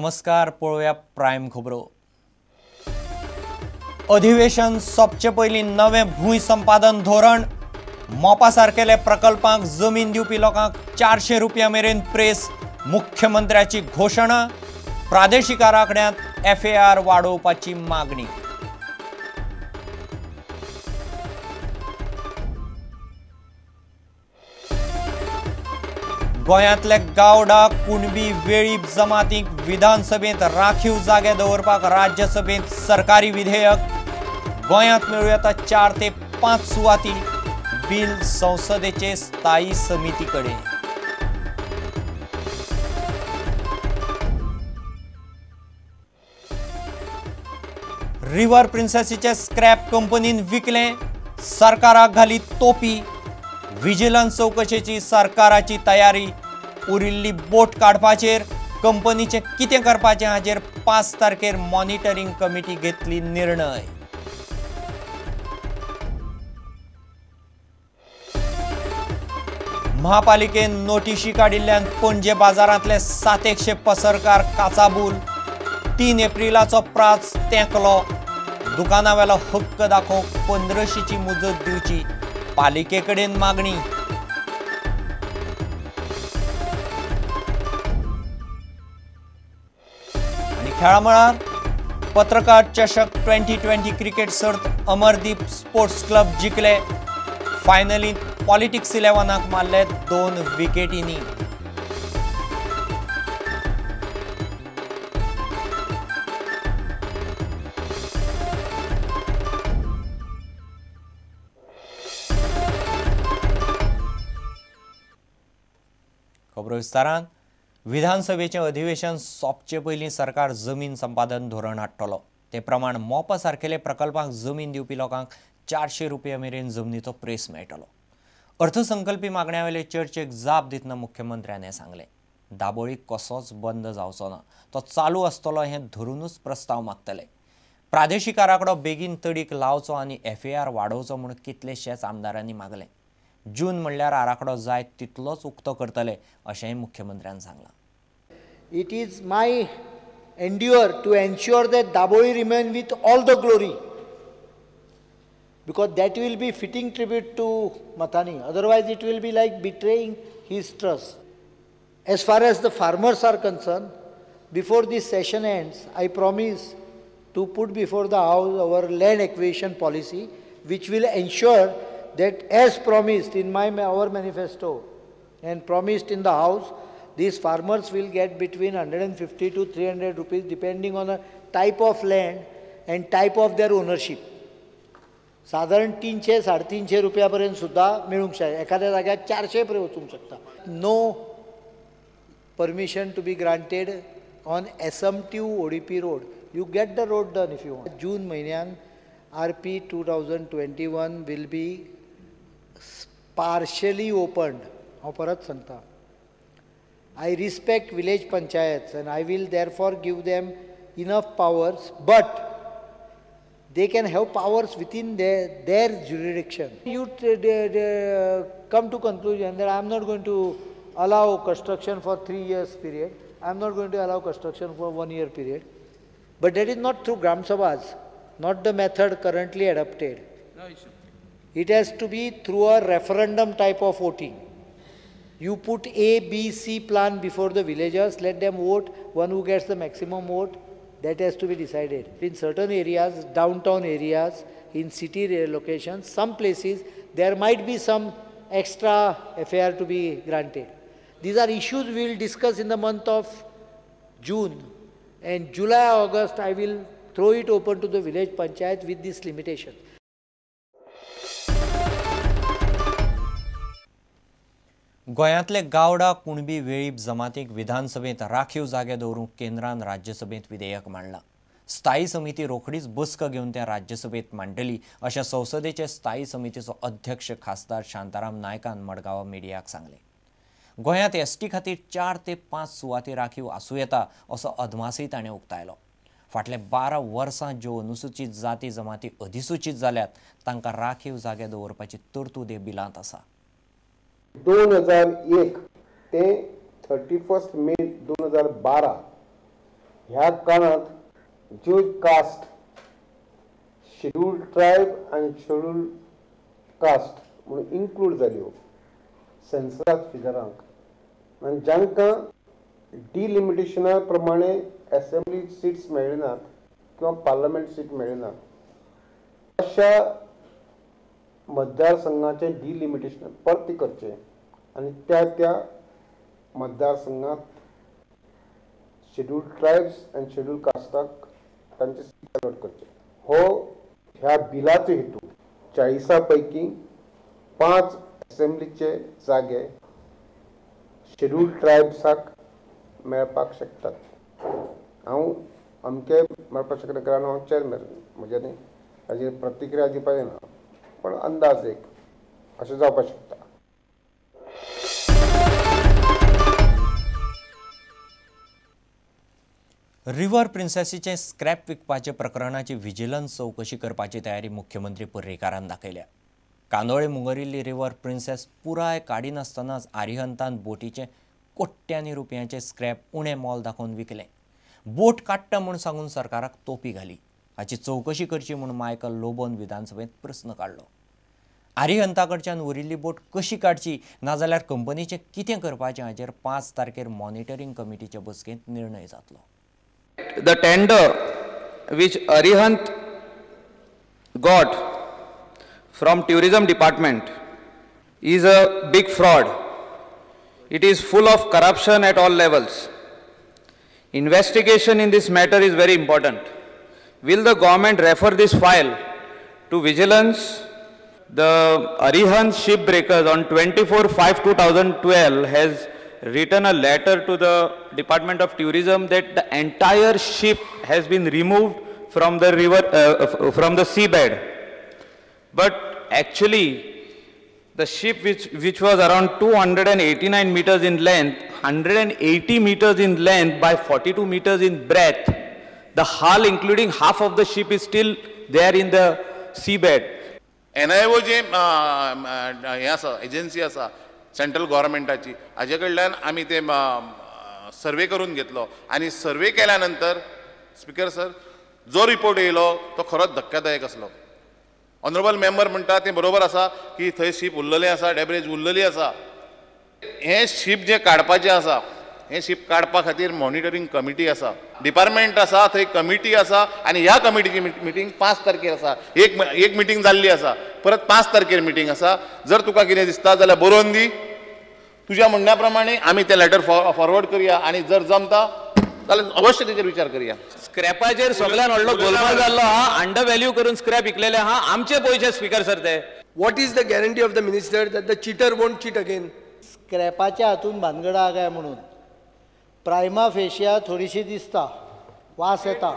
नमस्कार, पळोवया प्रायम खबरो। अधिवेशन सोंपचे पयलीं नवें भूंय संपादन धोरण, मोपा सारकेले प्रकल्पांक जमीन दिवपी लोकांक 400 रुपया मेरेन प्रेस, मुख्यमंत्र्याची घोषणा, प्रादेशीक आराखड्यांत FAR वाडोवपाची मागणी। गोंयांतले गावडा कुणबी वेळीप जमातीक विधानसभेत राखीव जागे दवरपाक राज्यसभेत सरकारी विधेयक, गोंयांत मेळूं येता 4 ते 5 सुवाती, बिल संसदेचे स्थायी समिती कडेन। रिव्हर प्रिन्सेसीचे स्क्रॅप कंपनीन विकले, सरकाराक घाली तोपी, विजिलन्स चौकशेची सरकाराची तयारी, उरिल्ली बोट काडपाचेर, कंपनीचे कितें करपाचें हाचेर 5 तारखेर मॉनिटरिंग कमिटी घेतली निर्णय। महापालिकेन नोटीशी काडिल्ल्यान पणजे बाजारांतले 700 पसरकार काचाबूल, 3 एप्रिलाचो प्राझ तेंकलो, दुकानावेलो हक्क दाखोवंक 1500ची मुजत दिवची, पालिके कडेन मागणी। आनी खेळा मळार पत्रकार चषक 2020 क्रिकेट सर्त अमरदीप स्पोर्ट्स क्लब जिखले, फायनलींत पॉलिटिक्स 11 मारले 2 विकेटींनी। खबरो विस्तारान विधानसभेचें अधिवेशन सोंपचे पयलीं सरकार जमीन संपादन धोरण हाडटलो। ते प्रमाण मोपा सारकेले प्रकल्पांक जमीन दिवपी लोकांक 400 रुपया मेरेन जमनीचो प्रेस मेळटलो। अर्थसंकल्पी मागण्यांवेले चर्चेक जाप दितना मुख्यमंत्र्यान हें सांगलें। दाबोळी कसोच बंद जावचो ना, तो चालू आसतलो हें धरूनच प्रस्ताव मागतले। प्रादेशीक आराखडो बेगीन तडीक लावचो आनी FAR वाडोवचो म्हूण कितलेशेच आमदारांनी मागलें। जून म्हणल्यार आराखडो जाय तितलोच उक्तो करतले अशेंय मुख्यमंत्र्यान सांगलां। It is my endeavour to ensure that Daboli remain with all the glory, because that will be fitting tribute to Mathani. Otherwise, it will be like betraying his trust. As far as the farmers are concerned, before this session ends, I promise to put before the House our land acquisition policy, which will ensure that, as promised in our manifesto and promised in the House, these farmers will get between 150 to 300 rupees depending on the type of land and type of their ownership. साधारण 300-350 रुपयापर्यंत सुद्धा मिळूंक शकता, एखाद्या जाग्यार 400 पर्यंत वचूंक शकता। No permission to be granted on assumptive ODP road. You get the road done if you want. जून म्हयन्यान RP 2021 will be partially opened. हांव परत सांगता, I respect village panchayats and I will therefore give them enough powers, but they can have powers within their jurisdiction. You come to conclusion that I am not going to allow construction for 3 years period. I am not going to allow construction for 1 year period. But that is not through Gram Sabhas, not the method currently adopted. No, it has to be through a referendum type of voting. You put A, B, C plan before the villagers, let them vote, one who gets the maximum vote, that has to be decided. In certain areas, downtown areas, in city locations, some places, there might be some extra FAR to be granted. These are issues we will discuss in the month of June. And July, August, I will throw it open to the village panchayat with this limitation. गोंयांतले गावडा कुणबी वेळीप जमातीक विधानसभेत राखीव जागे दवरूंक केंद्रान राज्यसभेत विधेयक मांडलां। स्थायी समिती रोखडीच बसका घेवन त्या राज्यसभेत मांडटली अशें संसदेचे स्थायी समितीचो अध्यक्ष खासदार शांताराम नायकान मडगांवां मिडियाक सांगलें। गोंयांत ST खातीर 4 ते 5 सुवाती राखीव आसूं येता असो अदमासय ताणें उक्तायलो। फाटले 12 वर्सां ज्यो अनुसूचित जाती जमाती अधिसूचित जाल्यात तांकां राखीव जागे दवरपाची तरतूद हे बिलांत आसा। 2001 ते 31 मे 2012 ह्या काळात ज्यो कास्ट शेड्यूल्ड ट्रायब आनी शेड्यूल्ड कास्ट म्हणून इन्क्लूड जाल्यो सेन्सरांत फिगरांक आनी जांकां डिलिमिटेशना प्रमाणे असेंब्ली सीट्स मेळनात किंवा पार्लमेंट सीट मेळना अशा मतदारसंघाचे डिलिमिटेशन परत करचे आनी त्या मतदारसंघात शेड्यूल्ड ट्रायब्स आनी शेड्यूल्ड कास्टाक तांचे सीट अलॉट करचे हो ह्या बिलाचो हेतू 40 पैकी 5 असेंब्लीचे जागे शेड्यूल्ड ट्रायब्साक मेळपाक शकतात। हांव अमके मेळपाक शकता कारण हांव चेअरमॅन म्हज्यानी हाजेर प्रतिक्रिया दिवपाक ना पण अंदाज एक अशें जावपाक शकता। रिव्हर प्रिन्सेसीचे स्क्रॅप विकपाचे प्रकरणाची व्हिजिलन्स चौकशी करपाची तयारी मुख्यमंत्री पर्रीकारान दाखयल्या। कांदोळे मुंगरिल्ली रिव्हर प्रिन्सेस पुराय काडी नासतनाच आरिहंतान बोटीचे कोट्यांनी रुपयांचे स्क्रॅप उणे मोल दाखोवन विकले। बोट काडटा म्हूण सांगून सरकाराक तोपी घाली। हाची चौकशी करची म्हूण मायकल लोबोन विधानसभेत प्रस्न काडलो। आरिहंताकडच्यान उरिल्ली बोट कशी काडची नाजाल्यार कंपनीचें कितें करपाचें हाचेर 5 तारखेर मॉनिटरींग कमिटीचे बसकेंत निर्णय जातलो। The tender which Arihant got from tourism department is a big fraud. It is full of corruption at all levels. Investigation in this matter is very important. Will the government refer this file to vigilance? The Arihant shipbreakers on 24/5/2012 has written a letter to the Department of Tourism that the entire ship has been removed from the river, from the seabed. But actually, the ship which was around 289 meters in length, 180 meters in length by 42 meters in breadth, the hull including half of the ship is still there in the seabed. NIO जे हे आसा agency आसा central गव्हर्मेंटाची हाजे कडल्यान आमी ते सर्वे करून घेतलो आनी सर्वे केल्या नंतर स्पीकर सर जो रिपोर्ट येयलो तो खरोच धक्कादायक असलो। ऑनरेबल मेंबर म्हणटा ते बरोबर आसा की थंय शीप उरलेलें आसा, डेब्रेज उरलेली आसा। हे शीप जे काडपाचें आसा हे शीप काडपा खातीर मॉनिटरींग कमिटी आसा, डिपार्टमेंट आसा, थंय कमिटी आसा आनी ह्या कमिटीची मिटींग 5 तारखेर आसा। एक मिटींग जाल्ली आसा, परत 5 तारखेर मिटींग आसा। जर तुका कितें दिसता जाल्यार बरोवन दी, तुज्या म्हणण्या प्रमाणे आमी तें लेटर फॉरवर्ड करुया आनी जर जमता जाल्यार अवश्य तेचेर विचार करुया। स्क्रॅपाचेर सगळ्यान व्हडलो गोलमाल जाल्लो हा, अंडर व्हॅल्यू करून स्क्रॅप विकलेले हा, आमचे पयशे स्पीकर सर ते। What is the guarantee of the minister that the cheater won't cheat again? स्क्रॅपाच्या हातून भानगड आहा काय म्हणून प्रायमा फेशिया थोडीशी दिसता, वास येता,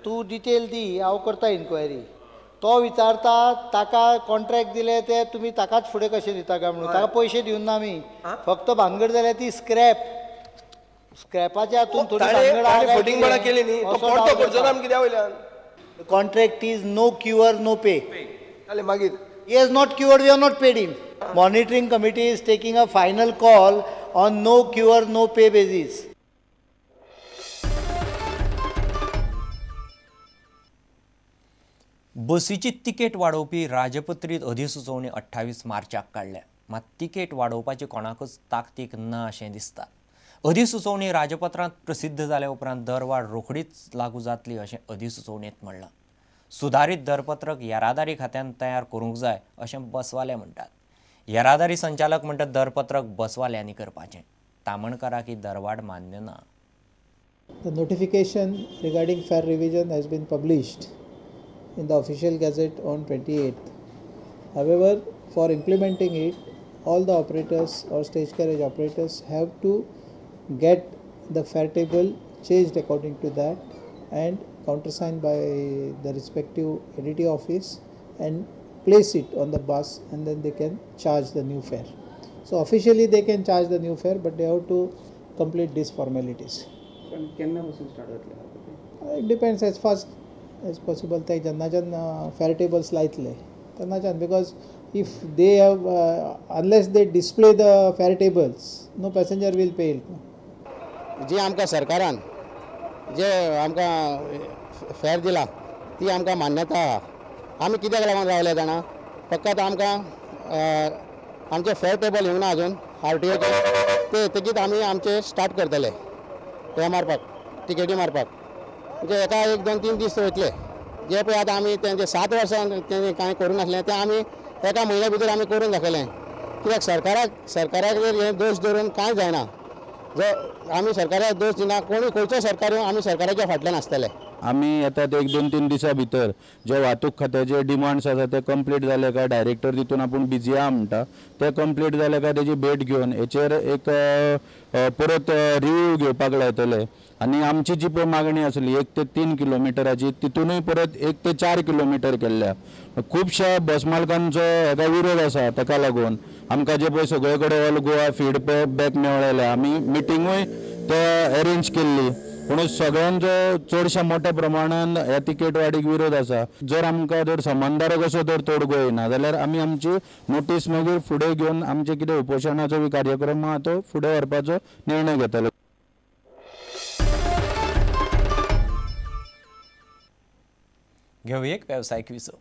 तूं डिटेल दी, हांव करता इन्क्वायरी। तो विचारता ताका कॉन्ट्रॅक्ट दिले ते तुमी ताकाच फुडें कशें दिता काय म्हणून, ताका पयशे दिवन ना आमी, फक्त भानगड जाल्यार ती स्क्रॅपाच्या हातून थोडी भानगड आहा फोटिंगपणा केली न्ही, तो परतो करचो ना कित्या वयल्यान। Contract is no cure no pay. जाल्यार मागीर He has not cured, we have not paid him. Monitoring committee is taking a final call on no cure, no pay basis. बसीची तिकेट वाडोवपी राजपत्रीत अधिसुचोवणी 28 मार्चाक काडल्या, मात तिकेट वाडोवपाची कोणाकूच ताकतीक ना अशें दिसता। अधिसुचोवणी राजपत्रांत प्रसिद्ध जाल्या उपरांत दरवाड रोखडीच लागू जातली अशें अधिसुचोवणेंत म्हणलां। सुधारीत दरपत्रक येरादारी खात्यान तयार करूंक जाय अशें बसवाले म्हणटात। येरादारी संचालक म्हणटा दरपत्रक बसवाल्यांनी करपाचें, तामणकाराक ही दरवाड मान्य ना। The notification regarding fare revision has been published in the official gazette on 28th. However, for implementing it, all the operators or stage carriage operators have to get the fare table changed according to that and countersigned by the respective ADT office and place it on the bus, and then they can charge the new fare. So officially they can charge the new fare, but they have to complete these formalities. It depends as fast as possible. They jannajan fare tables laitle jannajan, because if they have unless they display the fare tables, no passenger will pay it. जी आमकां सरकारान जे आमकां फेर दिला ती आमकां मान्यता आहा आमी कित्याक लागून रावले जाणा फकत आमकां आमचे फेर टेबल येवना अजून RTOचे ते येतकीच आमी आमचे स्टार्ट करतले हे मारपाक टिकेटी मारपाक म्हणजे एका 1-2-3 दीस वयतले जे पळय आतां आमी तेंचे 7 वर्सां तेणी कांय करूं नासलें तें आमी एका म्हयन्या भितर आमी करून दाखयलें कित्याक सरकाराक जर हे दोश धरून कांय जायना जो आमी सरकाराक दोश दिना कोणी खंयचो सरकार येवन आमी सरकाराच्या फाटल्यान आसतले आमी येतात 1-2-3 दिसां भितर जे वाहतूक खात्याचे डिमांड्स आसा ते कंप्लीट जाले काय डायरेक्टर तितून आपूण बिजी आहा म्हणटा ते कंप्लीट जाले काय तेजी भेट घेवन हेचेर एक परत रिव्यू घेवपाक लायतले आनी आमची जी पळय मागणी आसली 1 ते 3 किलोमिटराची तितूनय परत 1 ते 4 किलोमिटर केल्ल्या खुबश्या बस मालकांचो हेका विरोध आसा ताका लागून आमकां जे पळय सगळे कडेन ऑल गोवा फीडबॅक मेळ्ळेले आमी मिटिंगूय ते अरेंज केल्ली पूण सगळ्यांचो चडशा मोठ्या प्रमाणान ह्या तिकेट वाडीक विरोध आसा जर आमकां जर समानदारक असो जर तोडगो येना जाल्यार आमी आमची नोटीस मागीर फुडें घेवन आमचे कितें उपोशणाचो बी कार्यक्रम आहा तो फुडें व्हरपाचो निर्णय घेतले घेऊ एक व्यावसायिक विसो